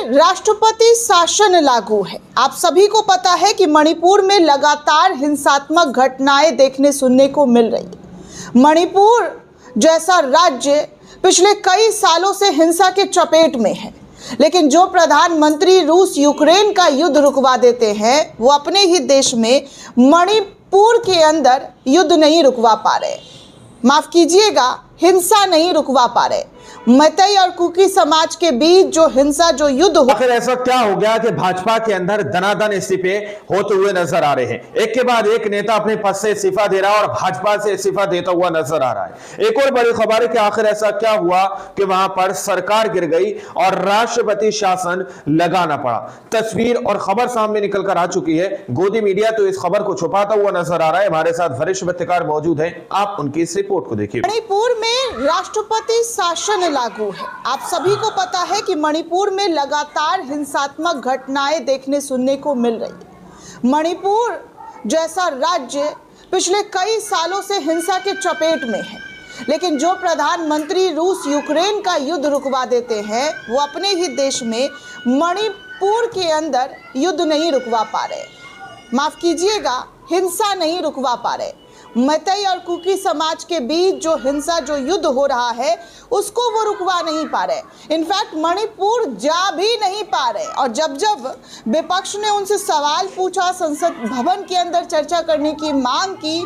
में राष्ट्रपति शासन लागू है। आप सभी को पता है कि मणिपुर में लगातार हिंसात्मक घटनाएं देखने सुनने को मिल रही है। मणिपुर जैसा राज्य पिछले कई सालों से हिंसा के चपेट में है, लेकिन जो प्रधानमंत्री रूस यूक्रेन का युद्ध रुकवा देते हैं, वो अपने ही देश में मणिपुर के अंदर युद्ध नहीं रुकवा पा रहे। माफ कीजिएगा, हिंसा नहीं रुकवा पा रहे। मैतई और कुकी समाज के बीच जो हिंसा, जो युद्ध आखिर ऐसा क्या हो गया कि भाजपा के अंदर दनादन इस्तीफे होते हुए नजर आ रहे हैं। एक के बाद एक नेता अपने पद से इस्तीफा दे रहा है और भाजपा से इस्तीफा देता हुआ नजर आ रहा है। एक और बड़ी खबर है कि आखिर ऐसा क्या हुआ कि वहां पर सरकार गिर गई और राष्ट्रपति शासन लगाना पड़ा। तस्वीर और खबर सामने निकल कर आ चुकी है। गोदी मीडिया तो इस खबर को छुपाता हुआ नजर आ रहा है। हमारे साथ वरिष्ठ पत्रकार मौजूद है, आप उनकी इस रिपोर्ट को देखिए। मणिपुर में राष्ट्रपति शासन लागू है। आप सभी को पता है कि मणिपुर में लगातार हिंसात्मक घटनाएं देखने सुनने को मिल रही है। मणिपुर जैसा राज्य पिछले कई सालों से हिंसा के चपेट में है, लेकिन जो प्रधानमंत्री रूस यूक्रेन का युद्ध रुकवा देते हैं, वो अपने ही देश में मणिपुर के अंदर युद्ध नहीं रुकवा पा रहे। माफ कीजिएगा, हिंसा नहीं रुकवा पा रहे। मैतई और कुकी समाज के बीच जो हिंसा, जो युद्ध हो रहा है, उसको वो रुकवा नहीं पा रहे। इनफैक्ट मणिपुर जा भी नहीं पा रहे। और जब जब विपक्ष ने उनसे सवाल पूछा, संसद भवन के अंदर चर्चा करने की मांग की,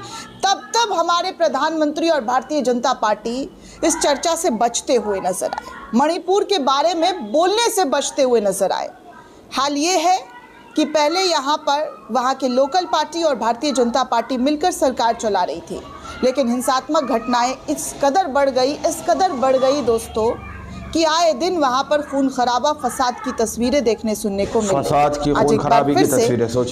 तब तब हमारे प्रधानमंत्री और भारतीय जनता पार्टी इस चर्चा से बचते हुए नजर आए, मणिपुर के बारे में बोलने से बचते हुए नजर आए। हाल ये है कि पहले यहाँ पर वहाँ के लोकल पार्टी और भारतीय जनता पार्टी मिलकर सरकार चला रही थी, लेकिन हिंसात्मक घटनाएं इस कदर बढ़ गई दोस्तों कि आए दिन वहाँ पर खून खराबा, फसाद की तस्वीरें देखने सुनने को मिल रही। आज एक बार फिर से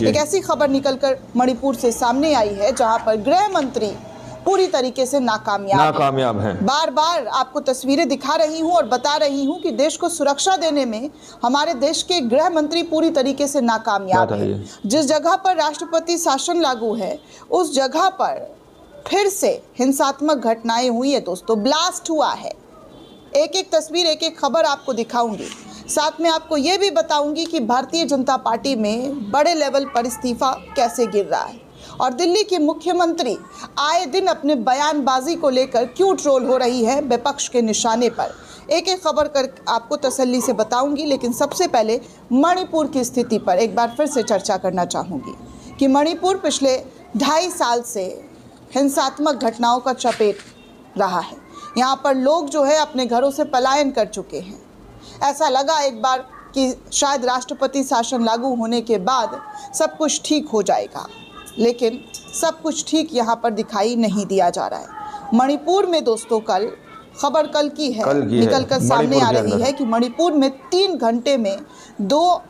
एक ऐसी खबर निकलकर मणिपुर से सामने आई है जहाँ पर गृह मंत्री पूरी तरीके से नाकामयाब है। बार बार आपको तस्वीरें दिखा रही हूं और बता रही हूं कि देश को सुरक्षा देने में हमारे देश के गृह मंत्री पूरी तरीके से नाकामयाब है। जिस जगह पर राष्ट्रपति शासन लागू है, उस जगह पर फिर से हिंसात्मक घटनाएं हुई है दोस्तों, ब्लास्ट हुआ है। एक एक तस्वीर, एक एक खबर आपको दिखाऊंगी। साथ में आपको ये भी बताऊंगी कि भारतीय जनता पार्टी में बड़े लेवल पर इस्तीफा कैसे गिर रहा है और दिल्ली की मुख्यमंत्री आए दिन अपने बयानबाजी को लेकर क्यों ट्रोल हो रही है विपक्ष के निशाने पर। एक एक खबर कर आपको तसल्ली से बताऊंगी, लेकिन सबसे पहले मणिपुर की स्थिति पर एक बार फिर से चर्चा करना चाहूँगी कि मणिपुर पिछले 2.5 साल से हिंसात्मक घटनाओं का चपेट रहा है। यहाँ पर लोग जो है अपने घरों से पलायन कर चुके हैं। ऐसा लगा एक बार कि शायद राष्ट्रपति शासन लागू होने के बाद सब कुछ ठीक हो जाएगा, लेकिन सब कुछ ठीक यहाँ पर दिखाई नहीं दिया जा रहा है। मणिपुर में दोस्तों कल की है निकल कर सामने आ रही है कि मणिपुर में 3 घंटे में 2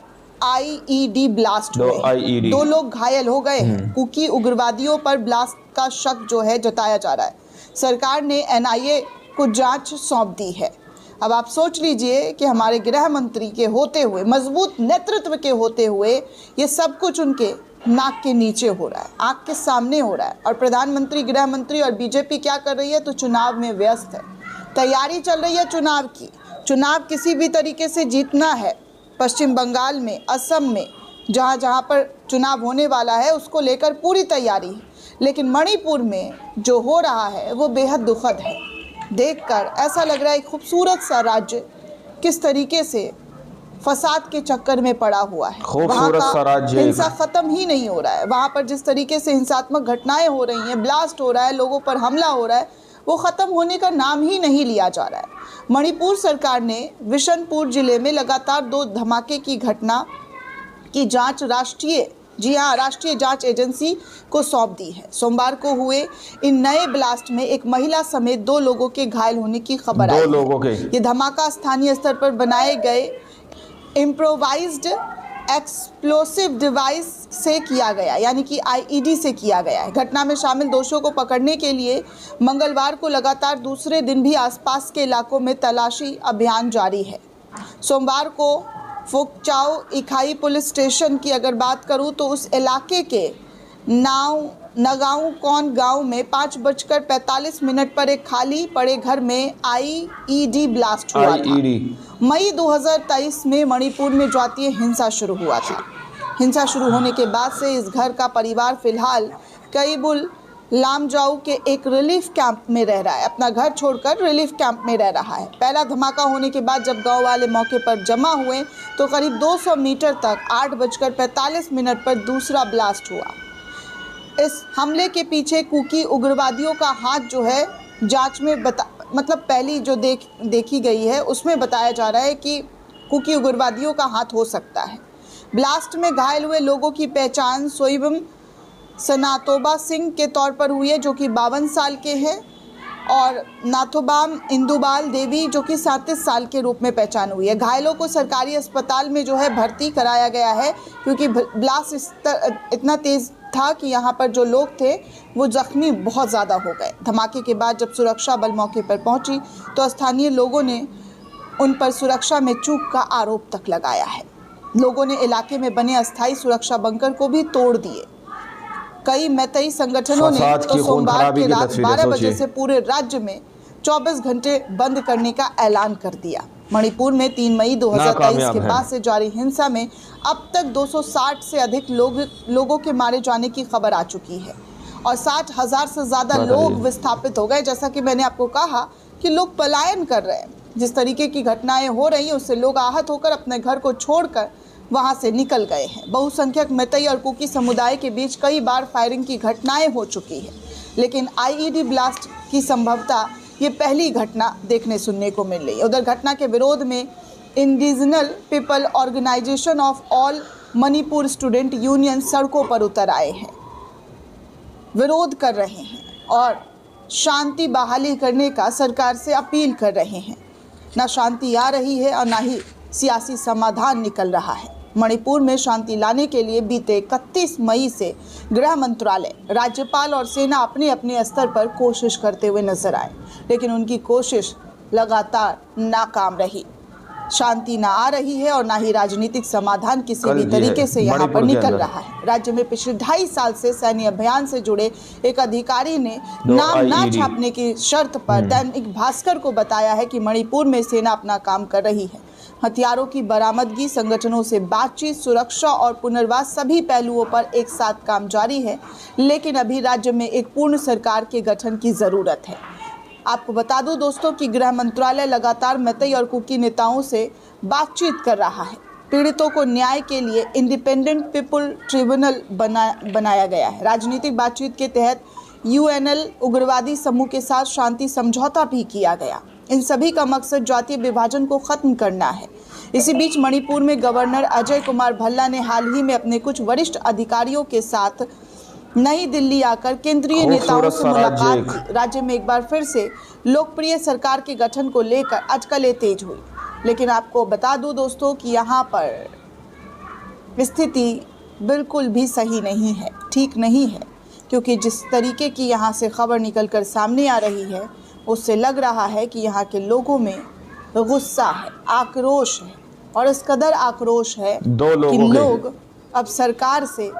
आईईडी ब्लास्ट हुए, 2 लोग घायल हो गए हैं। कुकी उग्रवादियों पर ब्लास्ट का शक जो है जताया जा रहा है। सरकार ने एनआईए को जांच सौंप दी है। अब आप सोच लीजिए कि हमारे गृह मंत्री के होते हुए, मजबूत नेतृत्व के होते हुए, ये सब कुछ उनके नाक के नीचे हो रहा है, आंख के सामने हो रहा है। और प्रधानमंत्री, गृह मंत्री और बीजेपी क्या कर रही है? तो चुनाव में व्यस्त है। तैयारी चल रही है चुनाव की। चुनाव किसी भी तरीके से जीतना है। पश्चिम बंगाल में, असम में, जहाँ पर चुनाव होने वाला है, उसको लेकर पूरी तैयारी है। लेकिन मणिपुर में जो हो रहा है वो बेहद दुखद है। देखकर ऐसा लग रहा है खूबसूरत सा राज्य किस तरीके से फसाद के चक्कर में पड़ा हुआ है। वहाँ का हिंसा खत्म ही नहीं हो रहा है। वहाँ पर जिस तरीके से हिंसात्मक घटनाएं हो रही हैं, ब्लास्ट हो रहा है, लोगों पर हमला हो रहा है, वो खत्म होने का नाम ही नहीं लिया जा रहा है। मणिपुर सरकार ने बिशनपुर जिले में लगातार 2 धमाके की घटना की जांच राष्ट्रीय जांच एजेंसी को सौंप दी है। सोमवार को हुए इन नए ब्लास्ट में एक महिला समेत 2 लोगों के घायल होने की खबर आई है। ये धमाका स्थानीय स्तर पर बनाए गए इम्प्रोवाइज्ड एक्सप्लोसिव डिवाइस से किया गया, यानी कि आईईडी से किया गया है। घटना में शामिल दोषियों को पकड़ने के लिए मंगलवार को लगातार दूसरे दिन भी आसपास के इलाकों में तलाशी अभियान जारी है। सोमवार को फुकचाओ इकाई पुलिस स्टेशन की अगर बात करूं तो उस इलाके के नगांव कौन गांव में 5:45 पर एक खाली पड़े घर में आईईडी ब्लास्ट हुआ था मई 2023 में मणिपुर में जातीय हिंसा शुरू हुआ था। हिंसा शुरू होने के बाद से इस घर का परिवार फिलहाल कैबुल लामजाऊ के एक रिलीफ कैंप में रह रहा है। अपना घर छोड़कर रिलीफ कैंप में रह रहा है। पहला धमाका होने के बाद जब गांव वाले मौके पर जमा हुए तो करीब 200 मीटर तक 8:45 पर दूसरा ब्लास्ट हुआ। इस हमले के पीछे कुकी उग्रवादियों का हाथ जो है जांच में पहली जो देखी गई है उसमें बताया जा रहा है कि कुकी उग्रवादियों का हाथ हो सकता है। ब्लास्ट में घायल हुए लोगों की पहचान सोइबम सनातोबा सिंह के तौर पर हुई है, जो कि 52 साल के हैं, और नाथोबाम इंदुबाल देवी जो कि 37 साल के रूप में पहचान हुई है। घायलों को सरकारी अस्पताल में जो है भर्ती कराया गया है, क्योंकि ब्लास्ट इतना तेज़ था कि यहाँ पर जो लोग थे वो जख्मी बहुत ज़्यादा हो गए। धमाके के बाद जब सुरक्षा बल मौके पर पहुंची तो स्थानीय लोगों ने उन पर सुरक्षा में चूक का आरोप तक लगाया है। लोगों ने इलाके में बने अस्थायी सुरक्षा बंकर को भी तोड़ दिए। कई मैतेई संगठनों ने तो सोमवार की रात 12 बजे से पूरे राज्य में 24 घंटे बंद करने का ऐलान कर दिया। मणिपुर में 3 मई 2023 के बाद से जारी हिंसा में अब तक 260 से अधिक लोगों के मारे जाने की खबर आ चुकी है और 60,000 से ज़्यादा लोग विस्थापित हो गए। जैसा कि मैंने आपको कहा कि लोग पलायन कर रहे हैं। जिस तरीके की घटनाएं हो रही हैं उससे लोग आहत होकर अपने घर को छोड़कर वहां से निकल गए हैं। बहुसंख्यक मैतेई और कुकी समुदाय के बीच कई बार फायरिंग की घटनाएं हो चुकी है, लेकिन आईईडी ब्लास्ट की संभवतः ये पहली घटना देखने सुनने को मिल रही है। उधर घटना के विरोध में indigenous people organisation of all Manipur student union सड़कों पर उतर आए हैं, विरोध कर रहे हैं और शांति बहाली करने का सरकार से अपील कर रहे हैं। ना शांति आ रही है और ना ही सियासी समाधान निकल रहा है। मणिपुर में शांति लाने के लिए बीते 31 मई से गृह मंत्रालय, राज्यपाल और सेना अपने अपने स्तर पर कोशिश करते हुए नजर आए, लेकिन उनकी कोशिश लगातार नाकाम रही। शांति ना आ रही है और ना ही राजनीतिक समाधान किसी भी तरीके से यहाँ पर निकल रहा है। राज्य में पिछले 2.5 साल से सैन्य अभियान से जुड़े एक अधिकारी ने नाम ना छापने की शर्त पर दैनिक भास्कर को बताया है कि मणिपुर में सेना अपना काम कर रही है। हथियारों की बरामदगी, संगठनों से बातचीत, सुरक्षा और पुनर्वास सभी पहलुओं पर एक साथ काम जारी है, लेकिन अभी राज्य में एक पूर्ण सरकार के गठन की जरूरत है। आपको बता दूं दोस्तों कि गृह मंत्रालय लगातार मैतेई और कुकी नेताओं से बातचीत कर रहा है। पीड़ितों को न्याय के लिए इंडिपेंडेंट पीपल ट्रिब्यूनल बनाया गया है। राजनीतिक बातचीत के तहत यूएनएल उग्रवादी समूह के साथ शांति समझौता भी किया गया। इन सभी का मकसद जातीय विभाजन को खत्म करना है। इसी बीच मणिपुर में गवर्नर अजय कुमार भल्ला ने हाल ही में अपने कुछ वरिष्ठ अधिकारियों के साथ नई दिल्ली आकर केंद्रीय नेताओं से मुलाकात की। राज्य में एक बार फिर से लोकप्रिय सरकार के गठन को लेकर अटकलें तेज हुई, लेकिन आपको बता दूं दोस्तों कि यहाँ पर स्थिति बिल्कुल भी सही नहीं है, ठीक नहीं है, क्योंकि जिस तरीके की यहाँ से खबर निकलकर सामने आ रही है उससे लग रहा है कि यहाँ के लोगों में गुस्सा है, आक्रोश है, और इस कदर आक्रोश है कि लोग अब सरकार से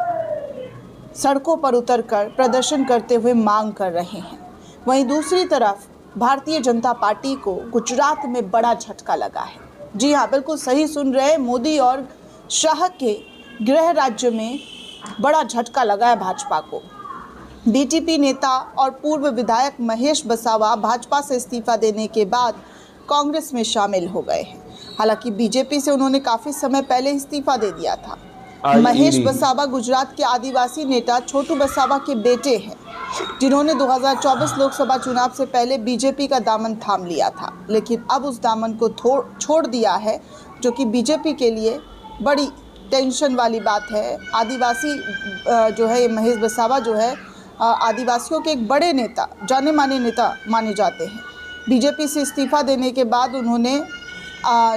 सड़कों पर उतरकर प्रदर्शन करते हुए मांग कर रहे हैं। वहीं दूसरी तरफ भारतीय जनता पार्टी को गुजरात में बड़ा झटका लगा है। जी हाँ, बिल्कुल सही सुन रहे हैं, मोदी और शाह के गृह राज्य में बड़ा झटका लगा है भाजपा को। बीटीपी नेता और पूर्व विधायक महेश बसावा भाजपा से इस्तीफा देने के बाद कांग्रेस में शामिल हो गए हैं। हालांकि बीजेपी से उन्होंने काफी समय पहले इस्तीफा दे दिया था। महेश बसावा गुजरात के आदिवासी नेता छोटू बसावा के बेटे हैं, जिन्होंने 2024 लोकसभा चुनाव से पहले बीजेपी का दामन थाम लिया था, लेकिन अब उस दामन को छोड़ दिया है, जो कि बीजेपी के लिए बड़ी टेंशन वाली बात है। आदिवासी जो है महेश बसावा जो है आदिवासियों के एक बड़े नेता, जाने माने नेता माने जाते हैं। बीजेपी से इस्तीफा देने के बाद उन्होंने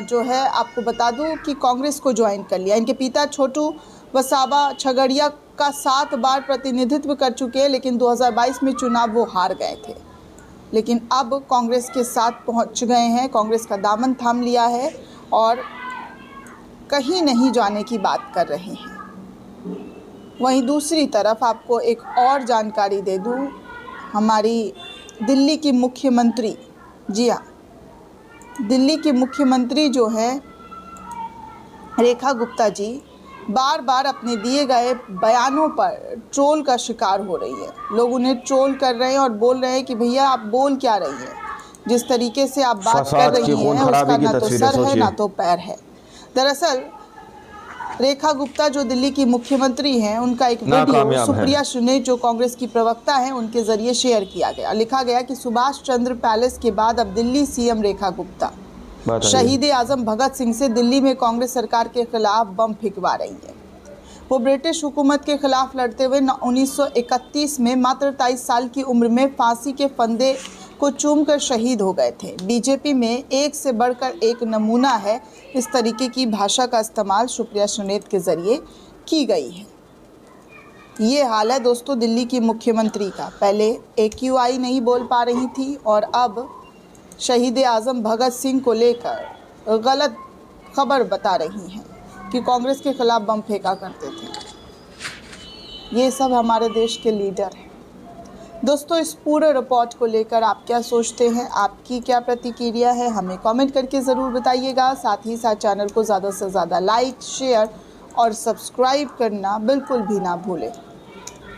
जो है आपको बता दूं कि कांग्रेस को ज्वाइन कर लिया। इनके पिता छोटू बसावा छगड़िया का 7 बार प्रतिनिधित्व कर चुके हैं, लेकिन 2022 में चुनाव वो हार गए थे, लेकिन अब कांग्रेस के साथ पहुंच गए हैं, कांग्रेस का दामन थाम लिया है और कहीं नहीं जाने की बात कर रहे हैं। वहीं दूसरी तरफ आपको एक और जानकारी दे दूं, हमारी दिल्ली की मुख्यमंत्री, जी हाँ, दिल्ली की मुख्यमंत्री जो है रेखा गुप्ता जी बार बार अपने दिए गए बयानों पर ट्रोल का शिकार हो रही है। लोग उन्हें ट्रोल कर रहे हैं और बोल रहे हैं कि भैया आप बोल क्या रही हैं, जिस तरीके से आप बात कर रही हैं उसका ना तो सर है ना तो पैर है। दरअसल रेखा गुप्ता जो दिल्ली की मुख्यमंत्री हैं, उनका एक वीडियो सुप्रिया सुने जो कांग्रेस की प्रवक्ता हैं उनके जरिए शेयर किया गया। लिखा गया कि सुभाष चंद्र पैलेस के बाद अब दिल्ली सीएम रेखा गुप्ता शहीद आजम भगत सिंह से दिल्ली में कांग्रेस सरकार के खिलाफ बम फेंकवा रही है। वो ब्रिटिश हुकूमत के खिलाफ लड़ते हुए 1931 में मात्र 23 साल की उम्र में फांसी के फंदे को चूमकर शहीद हो गए थे। बीजेपी में एक से बढ़कर एक नमूना है। इस तरीके की भाषा का इस्तेमाल सुप्रिया सुनेत के जरिए की गई है। ये हाल है दोस्तों दिल्ली की मुख्यमंत्री का। पहले AQI नहीं बोल पा रही थी और अब शहीद आजम भगत सिंह को लेकर गलत खबर बता रही हैं कि कांग्रेस के खिलाफ बम फेंका करते थे। ये सब हमारे देश के लीडर हैं। दोस्तों इस पूरे रिपोर्ट को लेकर आप क्या सोचते हैं, आपकी क्या प्रतिक्रिया है, हमें कमेंट करके ज़रूर बताइएगा। साथ ही साथ चैनल को ज़्यादा से ज़्यादा लाइक, शेयर और सब्सक्राइब करना बिल्कुल भी ना भूलें।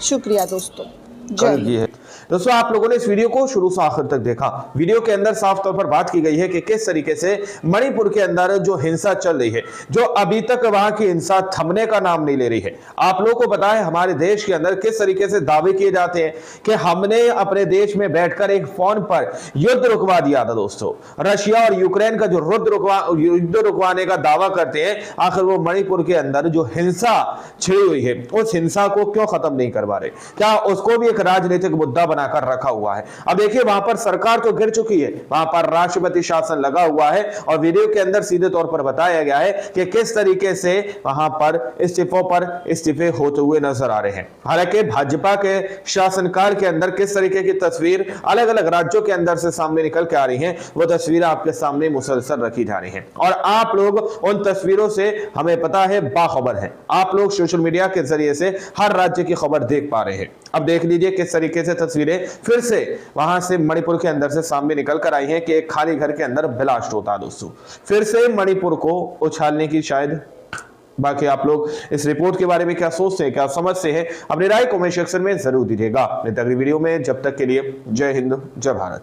शुक्रिया दोस्तों, जय हिंद। दोस्तों आप लोगों ने इस वीडियो को शुरू से आखिर तक देखा। वीडियो के अंदर साफ तौर पर बात की गई है कि किस तरीके से मणिपुर के अंदर जो हिंसा चल रही है, जो अभी तक वहां की हिंसा थमने का नाम नहीं ले रही है। आप लोगों को पता है हमारे देश के अंदर किस तरीके से दावे किए जाते हैं कि हमने अपने देश में बैठकर एक फोन पर युद्ध रुकवा दिया था। दोस्तों रशिया और यूक्रेन का जो युद्ध रुकवाने का दावा करते हैं, आखिर वो मणिपुर के अंदर जो हिंसा छिड़ी हुई है उस हिंसा को क्यों खत्म नहीं करवा रहे? क्या उसको भी एक राजनीतिक मुद्दा बनाकर रखा हुआ है? अब देखिए वहां पर सरकार तो गिर चुकी है, वहां पर राष्ट्रपति शासन लगा हुआ है और वीडियो के अंदर सीधे तौर पर बताया गया है कि किस तरीके से वहां पर इस्तीफों पर इस्तीफे होते हुए नजर आ रहे हैं। हालांकि भाजपा के शासनकाल के अंदर किस तरीके की तस्वीर अलग अलग राज्यों के अंदर से सामने निकल के आ रही है, वो तस्वीरें आपके सामने मुसलसल रखी जा रही है और आप लोग उन तस्वीरों से हमें पता है बाखबर है। आप लोग सोशल मीडिया के जरिए से हर राज्य की खबर देख पा रहे हैं। अब देख लीजिए किस तरीके से तस्वीरें फिर से वहां से मणिपुर के अंदर से सामने निकल कर आई हैं कि एक खाली घर के अंदर ब्लास्ट होता है। दोस्तों फिर से मणिपुर को उछालने की शायद। बाकी आप लोग इस रिपोर्ट के बारे में क्या सोचते हैं, क्या समझते हैं, अपनी राय कमेंट सेक्शन में जरूर दीजिएगा। अगली वीडियो में जब तक के लिए जय हिंद, जय भारत।